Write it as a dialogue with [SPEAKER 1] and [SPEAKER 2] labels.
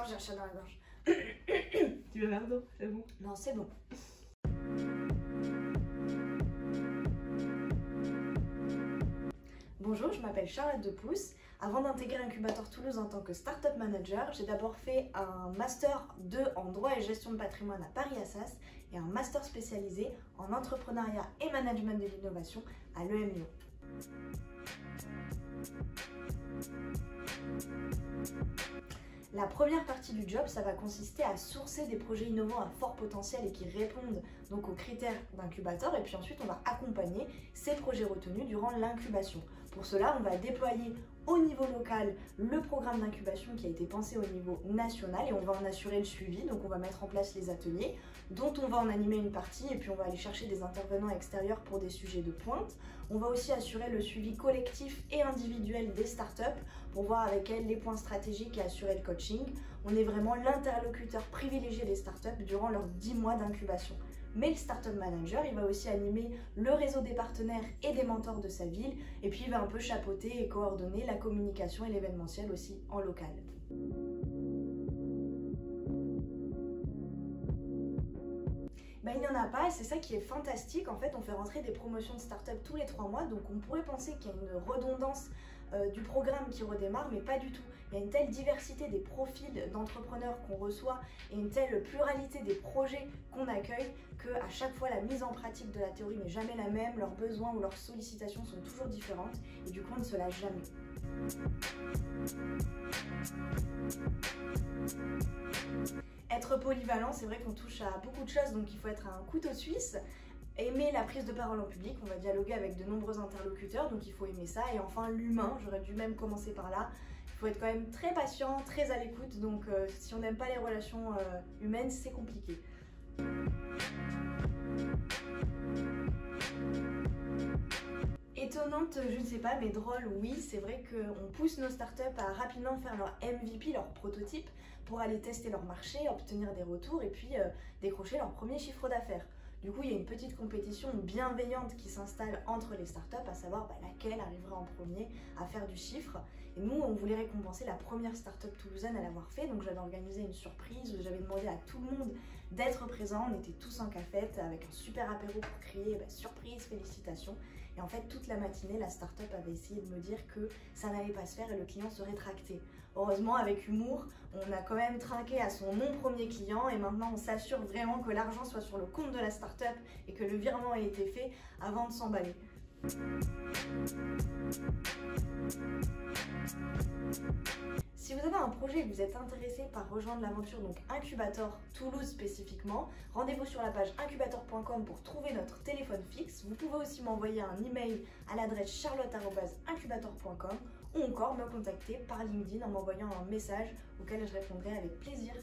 [SPEAKER 1] Attends, j'ai un chat dans la gorge.
[SPEAKER 2] Tu veux un verre d'eau, c'est bon?
[SPEAKER 1] Non, c'est bon. Bonjour, je m'appelle Charlotte Depousse. Avant d'intégrer Incubator Toulouse en tant que Startup Manager, j'ai d'abord fait un Master 2 en droit et gestion de patrimoine à Paris Assas et un Master spécialisé en entrepreneuriat et management de l'innovation à l'EM Lyon. La première partie du job, ça va consister à sourcer des projets innovants à fort potentiel et qui répondent donc aux critères d'incubateur. Et puis ensuite, on va accompagner ces projets retenus durant l'incubation. Pour cela, on va déployer au niveau local le programme d'incubation qui a été pensé au niveau national et on va en assurer le suivi. Donc on va mettre en place les ateliers dont on va en animer une partie et puis on va aller chercher des intervenants extérieurs pour des sujets de pointe. On va aussi assurer le suivi collectif et individuel des startups pour voir avec elles les points stratégiques et assurer le coaching. On est vraiment l'interlocuteur privilégié des startups durant leurs 10 mois d'incubation. Mais le Startup Manager, il va aussi animer le réseau des partenaires et des mentors de sa ville et puis il va un peu chapeauter et coordonner la communication et l'événementiel aussi en local. Ben, il n'y en a pas et c'est ça qui est fantastique. En fait, on fait rentrer des promotions de start-up tous les 3 mois, donc on pourrait penser qu'il y a une redondance du programme qui redémarre, mais pas du tout. Il y a une telle diversité des profils d'entrepreneurs qu'on reçoit et une telle pluralité des projets qu'on accueille qu'à chaque fois la mise en pratique de la théorie n'est jamais la même, leurs besoins ou leurs sollicitations sont toujours différentes et du coup on ne se lâche jamais. Être polyvalent, c'est vrai qu'on touche à beaucoup de choses, donc il faut être un couteau suisse. Aimer la prise de parole en public, on va dialoguer avec de nombreux interlocuteurs, donc il faut aimer ça. Et enfin l'humain, j'aurais dû même commencer par là. Il faut être quand même très patient, très à l'écoute, donc si on n'aime pas les relations humaines, c'est compliqué. Étonnante, je ne sais pas, mais drôle, oui, c'est vrai qu'on pousse nos startups à rapidement faire leur MVP, leur prototype, pour aller tester leur marché, obtenir des retours et puis décrocher leur premier chiffre d'affaires. Du coup, il y a une petite compétition bienveillante qui s'installe entre les startups, à savoir laquelle arrivera en premier à faire du chiffre. Et nous, on voulait récompenser la première startup toulousaine à l'avoir fait, donc j'avais organisé une surprise où j'avais demandé à tout le monde d'être présent. On était tous en cafette avec un super apéro pour crier surprise, félicitations. Et en fait, toute la matinée, la startup avait essayé de me dire que ça n'allait pas se faire et le client se rétractait. Heureusement, avec humour, on a quand même trinqué à son non premier client et maintenant on s'assure vraiment que l'argent soit sur le compte de la startup et que le virement ait été fait avant de s'emballer. Si vous avez un projet et que vous êtes intéressé par rejoindre l'aventure, donc Incubator Toulouse spécifiquement, rendez-vous sur la page incubator.com pour trouver notre téléphone fixe. Vous pouvez aussi m'envoyer un email à l'adresse charlotte@incubator.com ou encore me contacter par LinkedIn en m'envoyant un message auquel je répondrai avec plaisir.